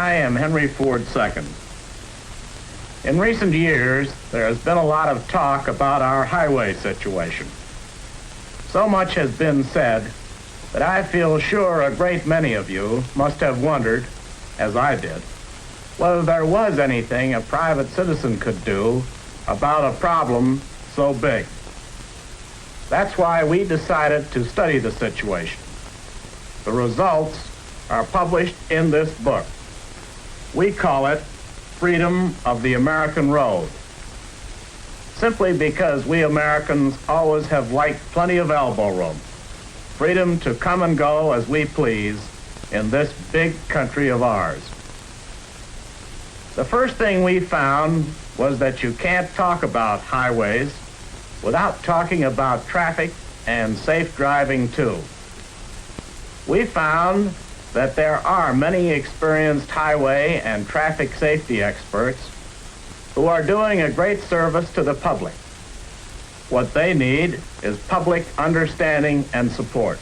I am Henry Ford II. In recent years, there has been a lot of talk about our highway situation. So much has been said that I feel sure a great many of you must have wondered, as I did, whether there was anything a private citizen could do about a problem so big. That's why we decided to study the situation. The results are published in this book. We call it Freedom of the American Road, simply because we Americans always have liked plenty of elbow room, freedom to come and go as we please in this big country of ours. The first thing we found was that you can't talk about highways without talking about traffic and safe driving too. We found that there are many experienced highway and traffic safety experts who are doing a great service to the public. What they need is public understanding and support.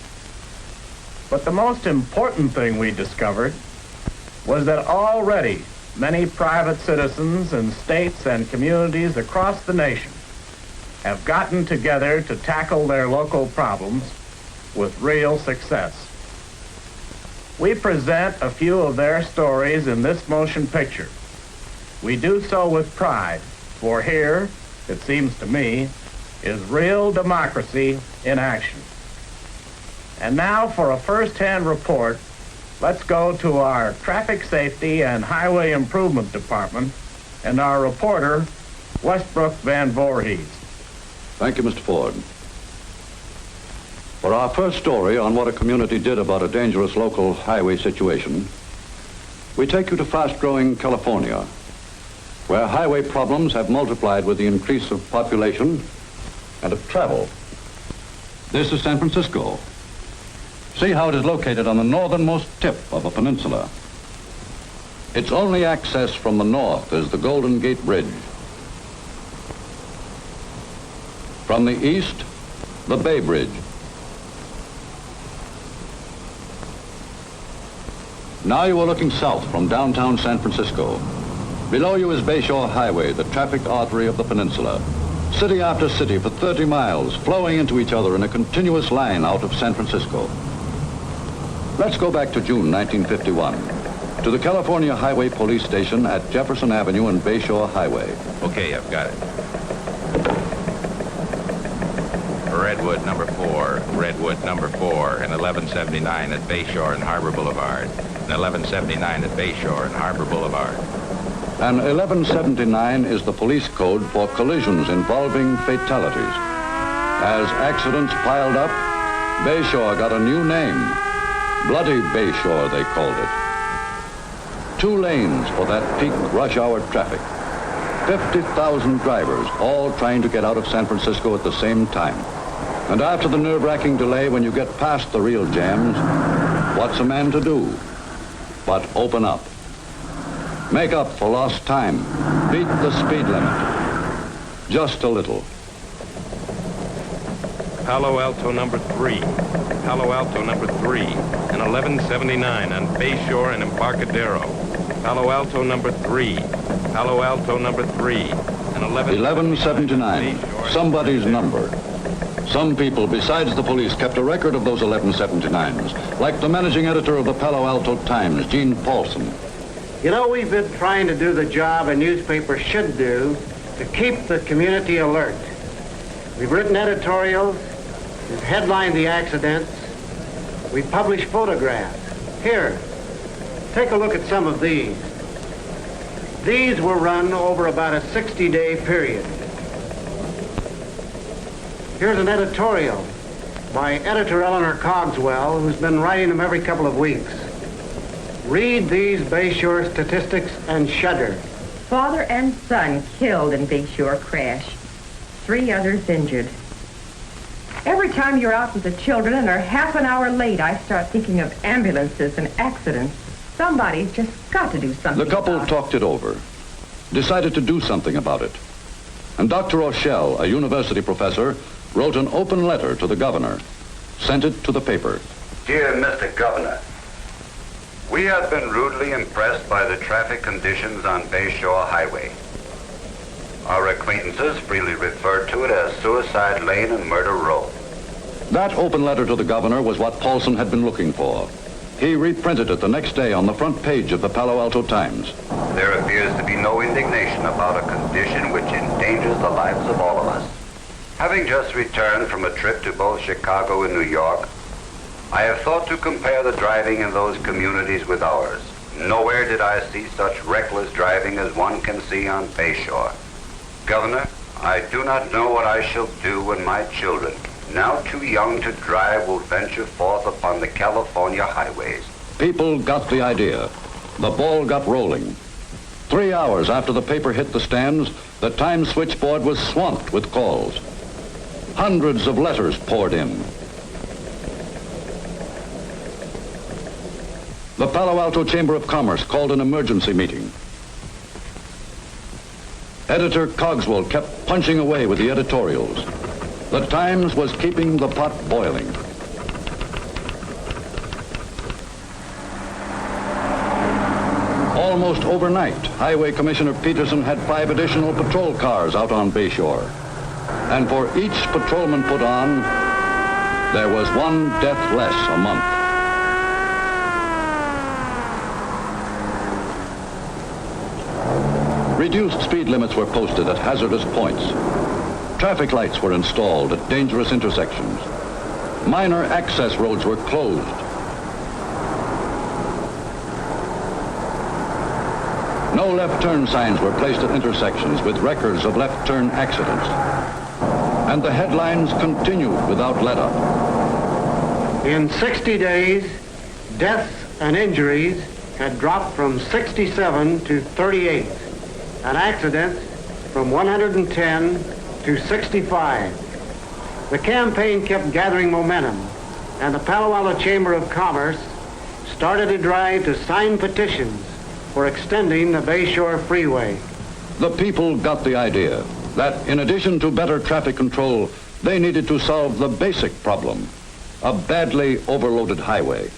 But the most important thing we discovered was that already many private citizens in states and communities across the nation have gotten together to tackle their local problems with real success. We present a few of their stories in this motion picture. We do so with pride, for here, it seems to me, is real democracy in action. And now for a first-hand report, let's go to our Traffic Safety and Highway Improvement Department and our reporter, Westbrook Van Voorhees. Thank you, Mr. Ford. For our first story on what a community did about a dangerous local highway situation, we take you to fast-growing California, where highway problems have multiplied with the increase of population and of travel. This is San Francisco. See how it is located on the northernmost tip of a peninsula. Its only access from the north is the Golden Gate Bridge. From the east, the Bay Bridge. Now you are looking south from downtown San Francisco. Below you is Bayshore Highway, the traffic artery of the peninsula. City after city for 30 miles, flowing into each other in a continuous line out of San Francisco. Let's go back to June 1951, to the California Highway Police Station at Jefferson Avenue and Bayshore Highway. Okay, I've got it. Redwood number 4, Redwood number 4, and 1179 at Bayshore and Harbor Boulevard, and 1179 at Bayshore and Harbor Boulevard. And 1179 is the police code for collisions involving fatalities. As accidents piled up, Bayshore got a new name. Bloody Bayshore, they called it. 2 lanes for that peak rush hour traffic. 50,000 drivers, all trying to get out of San Francisco at the same time. And after the nerve-wracking delay, when you get past the real jams, what's a man to do but open up? Make up for lost time. Beat the speed limit. Just a little. Palo Alto number 3, Palo Alto number 3, and 1179 on Bayshore and Embarcadero. Palo Alto number 3, Palo Alto number 3, and 1179, somebody's number. Some people besides the police kept a record of those 1179s, like the managing editor of the Palo Alto Times, Gene Paulson. You know, we've been trying to do the job a newspaper should do to keep the community alert. We've written editorials, we've headlined the accidents, we've published photographs. Here, take a look at some of these. These were run over about a 60-day period. Here's an editorial by editor Eleanor Cogswell, who's been writing them every couple of weeks. Read these Bayshore statistics and shudder. Father and son killed in Bayshore crash. 3 others injured. Every time you're out with the children and are half an hour late, I start thinking of ambulances and accidents. Somebody's just got to do something. The couple about talked it over, decided to do something about it. And Dr. Rochelle, a university professor, wrote an open letter to the governor, sent it to the paper. Dear Mr. Governor, We have been rudely impressed by the traffic conditions on Bayshore Highway. Our acquaintances freely refer to it as Suicide Lane and Murder Row. That open letter to the governor was what Paulson had been looking for. He reprinted it the next day on the front page of the Palo Alto Times. There appears to be no indignation about a condition which endangers the lives of all of us. Having just returned from a trip to both Chicago and New York, I have thought to compare the driving in those communities with ours. Nowhere did I see such reckless driving as one can see on Bayshore. Governor, I do not know what I shall do when my children, now too young to drive, will venture forth upon the California highways. People got the idea. The ball got rolling. 3 hours after the paper hit the stands, the Times switchboard was swamped with calls. Hundreds of letters poured in. The Palo Alto Chamber of Commerce called an emergency meeting. Editor Cogswell kept punching away with the editorials. The Times was keeping the pot boiling. Almost overnight, Highway Commissioner Peterson had 5 additional patrol cars out on Bayshore. And for each patrolman put on, there was 1 death less a month. Reduced speed limits were posted at hazardous points. Traffic lights were installed at dangerous intersections. Minor access roads were closed. No left turn signs were placed at intersections with records of left turn accidents. And the headlines continued without let-up. In 60 days, deaths and injuries had dropped from 67 to 38, and accidents from 110 to 65. The campaign kept gathering momentum, and the Palo Alto Chamber of Commerce started a drive to sign petitions for extending the Bayshore Freeway. The people got the idea that in addition to better traffic control, they needed to solve the basic problem, a badly overloaded highway.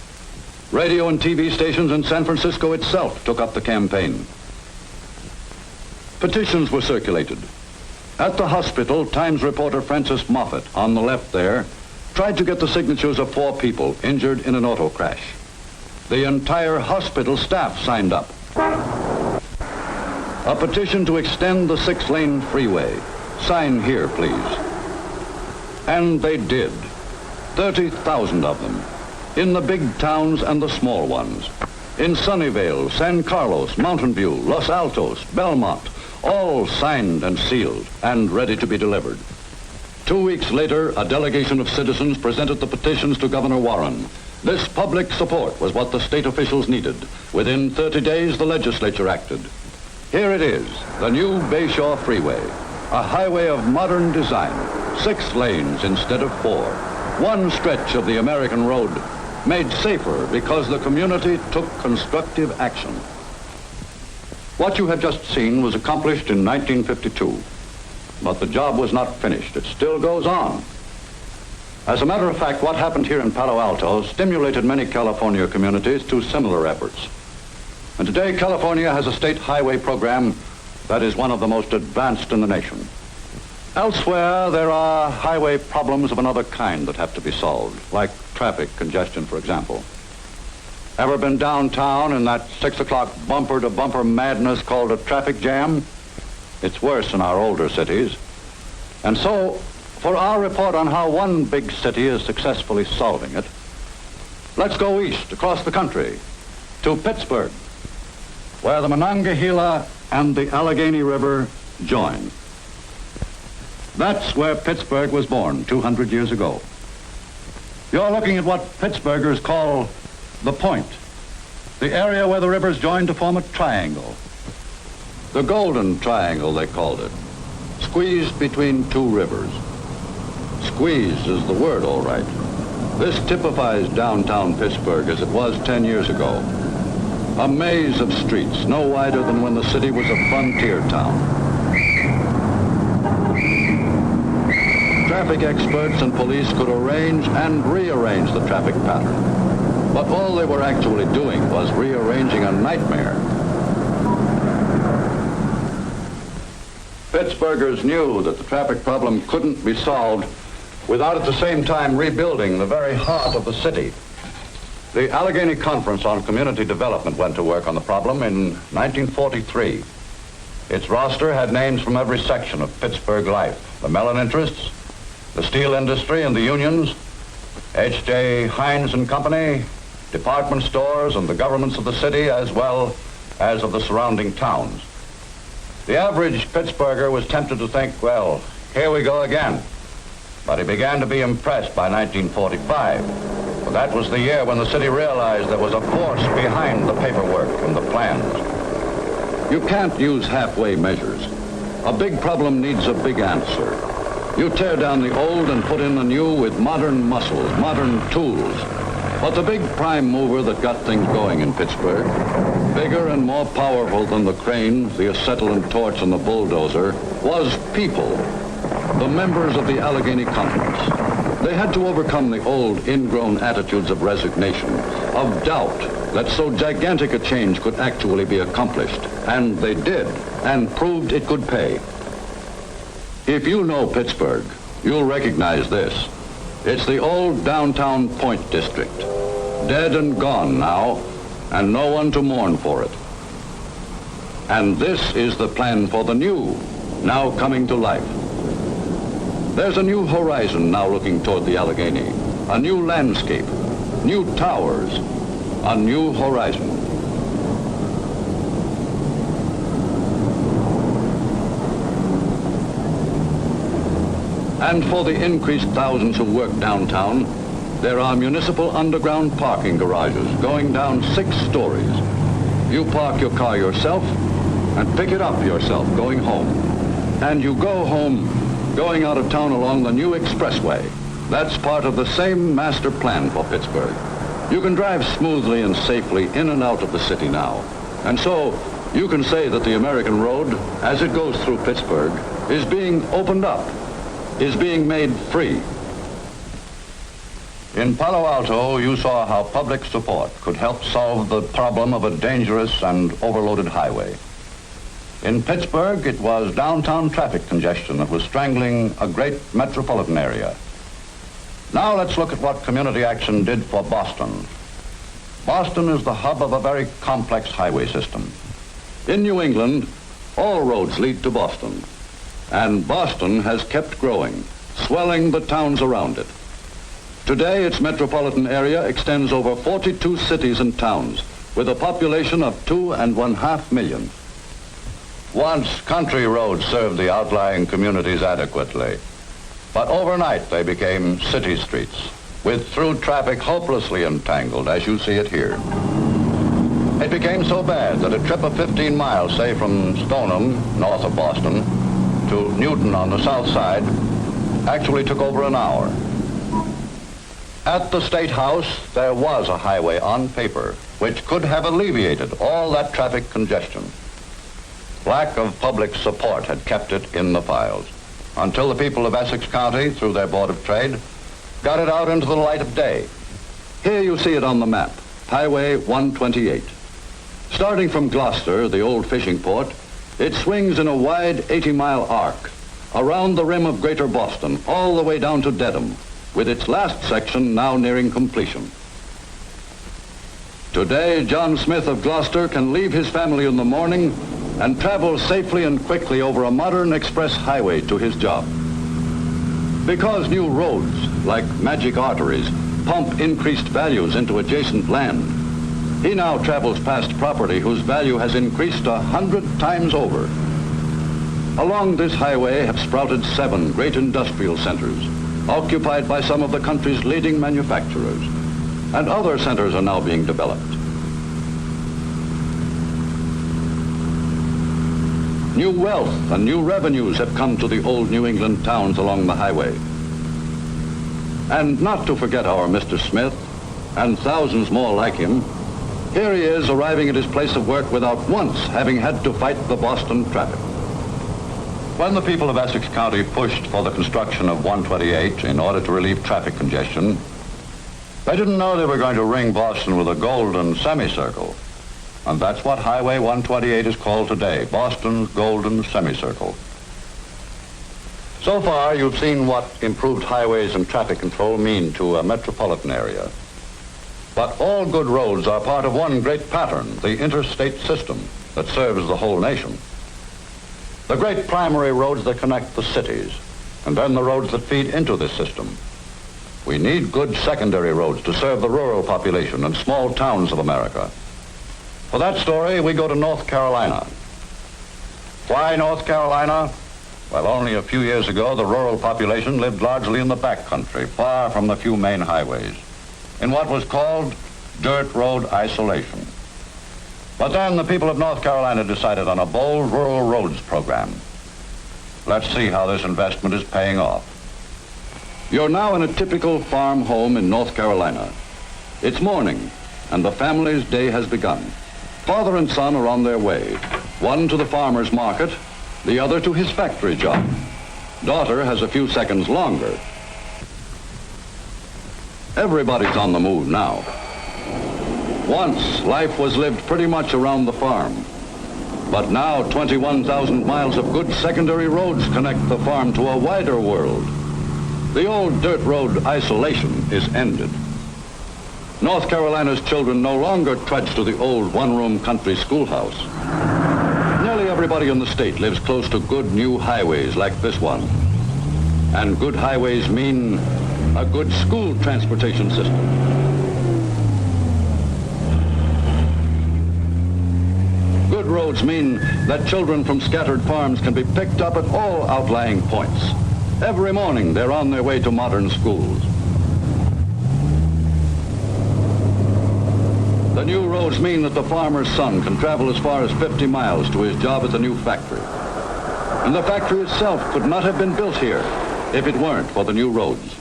Radio and TV stations in San Francisco itself took up the campaign. Petitions were circulated. At the hospital, Times reporter Francis Moffat, on the left there, tried to get the signatures of 4 people injured in an auto crash. The entire hospital staff signed up. A petition to extend the 6-lane freeway. Sign here, please. And they did. 30,000 of them. In the big towns and the small ones. In Sunnyvale, San Carlos, Mountain View, Los Altos, Belmont, all signed and sealed and ready to be delivered. 2 weeks later, a delegation of citizens presented the petitions to Governor Warren. This public support was what the state officials needed. Within 30 days, the legislature acted. Here it is, the new Bayshore Freeway, a highway of modern design, 6 lanes instead of 4. One stretch of the American road made safer because the community took constructive action. What you have just seen was accomplished in 1952, but the job was not finished. It still goes on. As a matter of fact, what happened here in Palo Alto stimulated many California communities to similar efforts. And today, California has a state highway program that is one of the most advanced in the nation. Elsewhere, there are highway problems of another kind that have to be solved, like traffic congestion, for example. Ever been downtown in that 6 o'clock bumper-to-bumper madness called a traffic jam? It's worse in our older cities. And so, for our report on how one big city is successfully solving it, let's go east, across the country, to Pittsburgh, where the Monongahela and the Allegheny River join. That's where Pittsburgh was born 200 years ago. You're looking at what Pittsburghers call the Point, the area where the rivers join to form a triangle. The Golden Triangle, they called it, squeezed between 2 rivers. Squeeze is the word, all right. This typifies downtown Pittsburgh as it was 10 years ago. A maze of streets, no wider than when the city was a frontier town. Traffic experts and police could arrange and rearrange the traffic pattern. But all they were actually doing was rearranging a nightmare. Pittsburghers knew that the traffic problem couldn't be solved without at the same time rebuilding the very heart of the city. The Allegheny Conference on Community Development went to work on the problem in 1943. Its roster had names from every section of Pittsburgh life: the melon interests, the steel industry and the unions, H.J. Heinz and Company, department stores and the governments of the city, as well as of the surrounding towns. The average Pittsburgher was tempted to think, well, here we go again. But he began to be impressed by 1945. For that was the year when the city realized there was a force behind the paperwork and the plans. You can't use halfway measures. A big problem needs a big answer. You tear down the old and put in the new with modern muscles, modern tools. But the big prime mover that got things going in Pittsburgh, bigger and more powerful than the crane, the acetylene torch, and the bulldozer, was people, the members of the Allegheny Conference. They had to overcome the old ingrown attitudes of resignation, of doubt that so gigantic a change could actually be accomplished. And they did, and proved it could pay. If you know Pittsburgh, you'll recognize this. It's the old downtown Point District, dead and gone now, and no one to mourn for it. And this is the plan for the new, now coming to life. There's a new horizon now looking toward the Allegheny, a new landscape, new towers, a new horizon. And for the increased thousands who work downtown, there are municipal underground parking garages going down 6 stories. You park your car yourself and pick it up yourself going home. And you go home going out of town along the new expressway. That's part of the same master plan for Pittsburgh. You can drive smoothly and safely in and out of the city now. And so you can say that the American road, as it goes through Pittsburgh, is being opened up, is being made free. In Palo Alto, you saw how public support could help solve the problem of a dangerous and overloaded highway. In Pittsburgh, it was downtown traffic congestion that was strangling a great metropolitan area. Now let's look at what community action did for Boston. Boston is the hub of a very complex highway system. In New England, all roads lead to Boston. And Boston has kept growing, swelling the towns around it. Today, its metropolitan area extends over 42 cities and towns, with a population of 2.5 million. Once, country roads served the outlying communities adequately. But overnight, they became city streets, with through traffic hopelessly entangled, as you see it here. It became so bad that a trip of 15 miles, say from Stoneham, north of Boston, to Newton on the south side, actually took over an hour. At the State House, there was a highway on paper which could have alleviated all that traffic congestion. Lack of public support had kept it in the files until the people of Essex County, through their Board of Trade, got it out into the light of day. Here you see it on the map, Highway 128. Starting from Gloucester, the old fishing port, it swings in a wide 80-mile arc around the rim of Greater Boston, all the way down to Dedham, with its last section now nearing completion. Today, John Smith of Gloucester can leave his family in the morning and travel safely and quickly over a modern express highway to his job. Because new roads, like magic arteries, pump increased values into adjacent land, he now travels past property whose value has increased 100 times over. Along this highway have sprouted 7 great industrial centers, occupied by some of the country's leading manufacturers, and other centers are now being developed. New wealth and new revenues have come to the old New England towns along the highway. And not to forget our Mr. Smith, and thousands more like him, here he is arriving at his place of work without once having had to fight the Boston traffic. When the people of Essex County pushed for the construction of 128 in order to relieve traffic congestion, They didn't know they were going to ring Boston with a golden semicircle. And that's what Highway 128 is called today, Boston's Golden Semicircle. So far, you've seen what improved highways and traffic control mean to a metropolitan area. But all good roads are part of one great pattern, the interstate system that serves the whole nation. The great primary roads that connect the cities, and then the roads that feed into this system. We need good secondary roads to serve the rural population and small towns of America. For that story, we go to North Carolina. Why North Carolina? Well, only a few years ago, the rural population lived largely in the backcountry, far from the few main highways, in what was called dirt road isolation. But then the people of North Carolina decided on a bold rural roads program. Let's see how this investment is paying off. You're now in a typical farm home in North Carolina. It's morning, and the family's day has begun. Father and son are on their way, one to the farmer's market, the other to his factory job. Daughter has a few seconds longer. Everybody's on the move now. Once, life was lived pretty much around the farm. But now, 21,000 miles of good secondary roads connect the farm to a wider world. The old dirt road isolation is ended. North Carolina's children no longer trudge to the old one-room country schoolhouse. Nearly everybody in the state lives close to good new highways like this one. And good highways mean a good school transportation system. Good roads mean that children from scattered farms can be picked up at all outlying points. Every morning they're on their way to modern schools. The new roads mean that the farmer's son can travel as far as 50 miles to his job at the new factory. And the factory itself could not have been built here if it weren't for the new roads.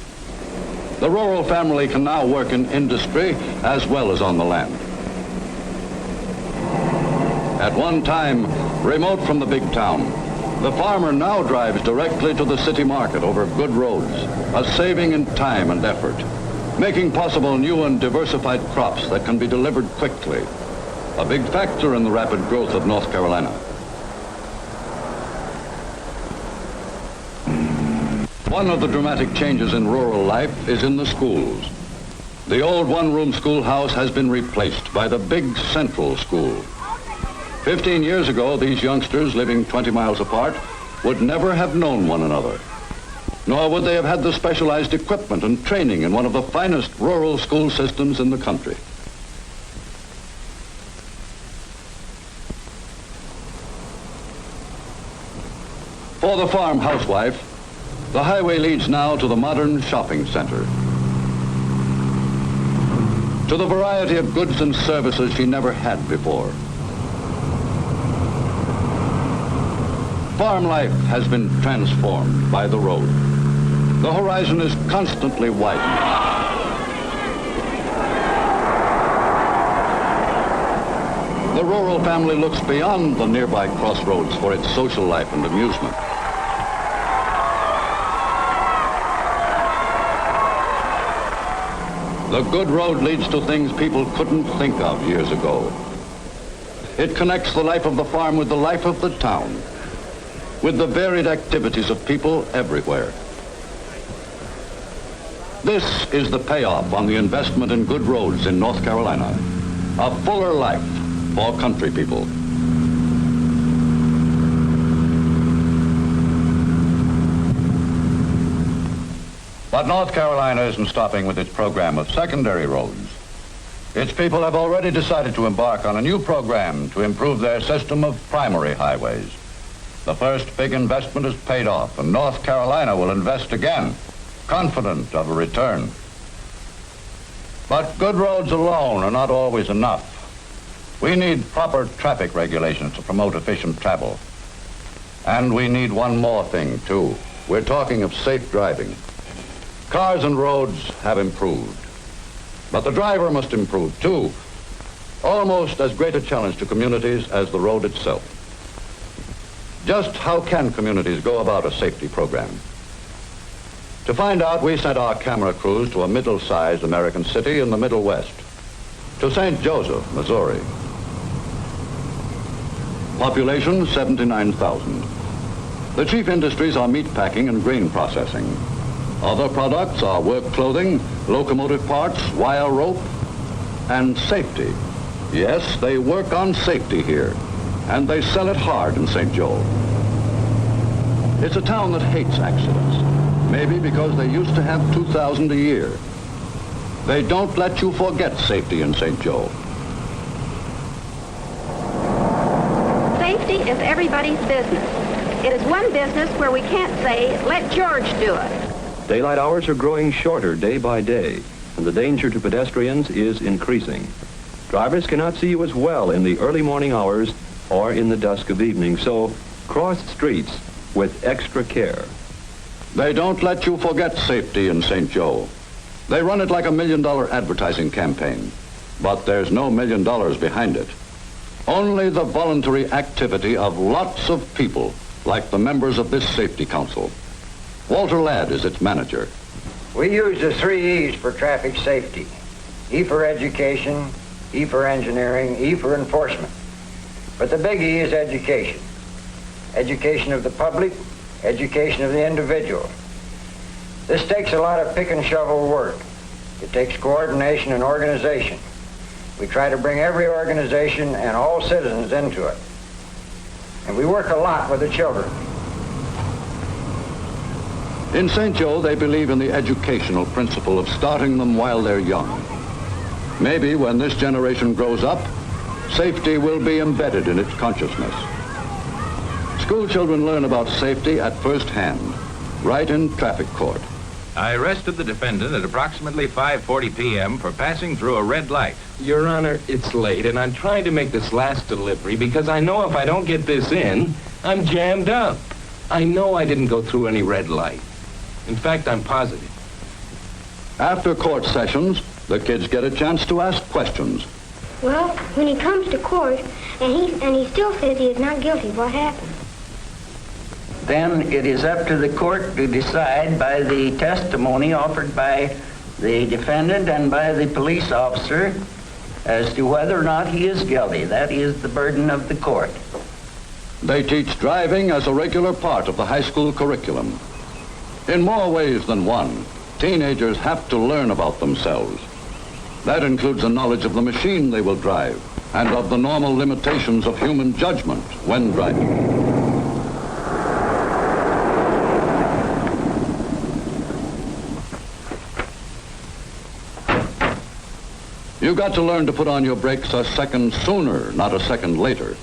The rural family can now work in industry as well as on the land. At one time, remote from the big town, the farmer now drives directly to the city market over good roads, a saving in time and effort, making possible new and diversified crops that can be delivered quickly, a big factor in the rapid growth of North Carolina. One of the dramatic changes in rural life is in the schools. The old one-room schoolhouse has been replaced by the big central school. 15 years ago, these youngsters living 20 miles apart would never have known one another. Nor would they have had the specialized equipment and training in one of the finest rural school systems in the country. For the farm housewife, the highway leads now to the modern shopping center, to the variety of goods and services she never had before. Farm life has been transformed by the road. The horizon is constantly widening. The rural family looks beyond the nearby crossroads for its social life and amusement. The good road leads to things people couldn't think of years ago. It connects the life of the farm with the life of the town, with the varied activities of people everywhere. This is the payoff on the investment in good roads in North Carolina. A fuller life for country people. But North Carolina isn't stopping with its program of secondary roads. Its people have already decided to embark on a new program to improve their system of primary highways. The first big investment is paid off, and North Carolina will invest again, confident of a return. But good roads alone are not always enough. We need proper traffic regulations to promote efficient travel. And we need one more thing, too. We're talking of safe driving. Cars and roads have improved, but the driver must improve, too. Almost as great a challenge to communities as the road itself. Just how can communities go about a safety program? To find out, we sent our camera crews to a middle-sized American city in the Middle West, to St. Joseph, Missouri. Population 79,000. The chief industries are meat packing and grain processing. Other products are work clothing, locomotive parts, wire rope, and safety. Yes, they work on safety here, and they sell it hard in St. Joe. It's a town that hates accidents, maybe because they used to have 2,000 a year. They don't let you forget safety in St. Joe. Safety is everybody's business. It is one business where we can't say, let George do it. Daylight hours are growing shorter day by day, and the danger to pedestrians is increasing. Drivers cannot see you as well in the early morning hours or in the dusk of evening, so cross streets with extra care. They don't let you forget safety in St. Joe. They run it like a $1 million advertising campaign, but there's no $1 million behind it. Only the voluntary activity of lots of people, like the members of this safety council. Walter Ladd is its manager. We use the 3 E's for traffic safety. E for education, E for engineering, E for enforcement. But the big E is education. Education of the public, education of the individual. This takes a lot of pick and shovel work. It takes coordination and organization. We try to bring every organization and all citizens into it. And we work a lot with the children. In St. Joe, they believe in the educational principle of starting them while they're young. Maybe when this generation grows up, safety will be embedded in its consciousness. School children learn about safety at first hand, right in traffic court. I arrested the defendant at approximately 5:40 p.m. for passing through a red light. Your Honor, it's late, and I'm trying to make this last delivery because I know if I don't get this in, I'm jammed up. I know I didn't go through any red light. In fact, I'm positive. After court sessions, the kids get a chance to ask questions. Well, when he comes to court and he still says he is not guilty, what happens? Then it is up to the court to decide by the testimony offered by the defendant and by the police officer as to whether or not he is guilty. That is the burden of the court. They teach driving as a regular part of the high school curriculum. In more ways than one, teenagers have to learn about themselves. That includes a knowledge of the machine they will drive and of the normal limitations of human judgment when driving. You've got to learn to put on your brakes a second sooner, not a second later.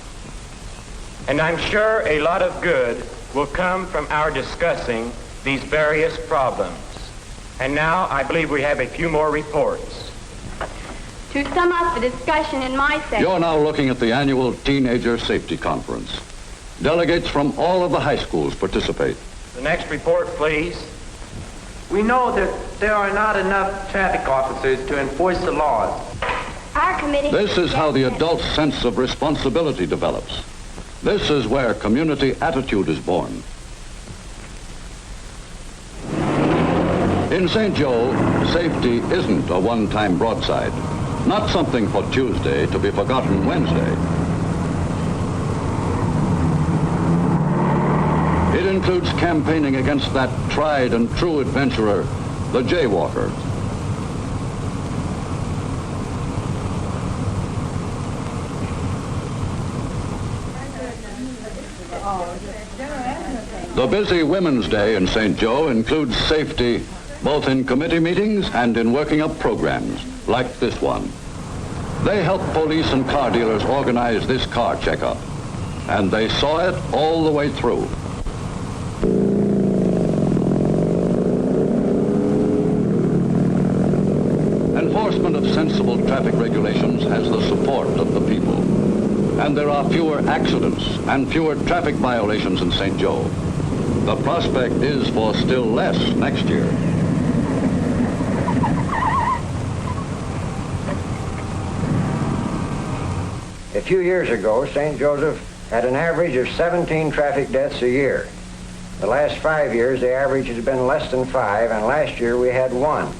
And I'm sure a lot of good will come from our discussing these various problems. And now I believe we have a few more reports. To sum up the discussion in my section... You're now looking at the annual Teenager Safety Conference. Delegates from all of the high schools participate. The next report, please. We know that there are not enough traffic officers to enforce the laws. Our committee... This is how the adult sense of responsibility develops. This is where community attitude is born. In St. Joe, safety isn't a one-time broadside, not something for Tuesday to be forgotten Wednesday. It includes campaigning against that tried and true adventurer, the jaywalker. The busy Women's Day in St. Joe includes safety both in committee meetings and in working up programs, like this one. They help police and car dealers organize this car checkup, and they saw it all the way through. Enforcement of sensible traffic regulations has the support of the people. And there are fewer accidents and fewer traffic violations in St. Joe. The prospect is for still less next year. A few years ago, St. Joseph had an average of 17 traffic deaths a year. The last 5 years, the average has been less than 5, and last year we had 1.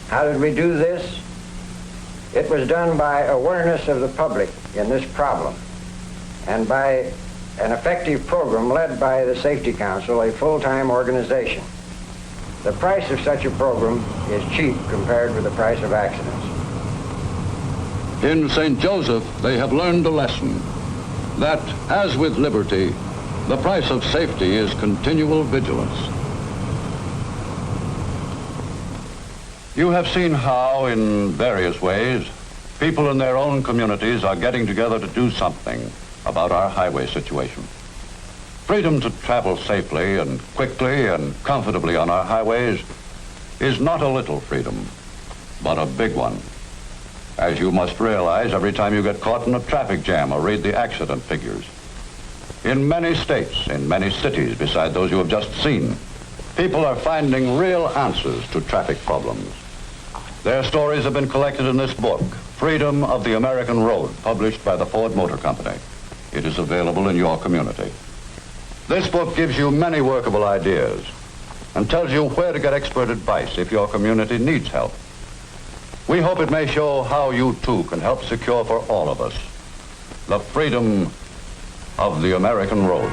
How did we do this? It was done by awareness of the public in this problem and by an effective program led by the Safety Council, a full-time organization. The price of such a program is cheap compared with the price of accidents. In St. Joseph, they have learned a lesson that, as with liberty, the price of safety is continual vigilance. You have seen how, in various ways, people in their own communities are getting together to do something about our highway situation. Freedom to travel safely and quickly and comfortably on our highways is not a little freedom, but a big one. As you must realize every time you get caught in a traffic jam or read the accident figures. In many states, in many cities beside those you have just seen, people are finding real answers to traffic problems. Their stories have been collected in this book, Freedom of the American Road, published by the Ford Motor Company. It is available in your community. This book gives you many workable ideas and tells you where to get expert advice if your community needs help. We hope it may show how you too can help secure for all of us the freedom of the American road.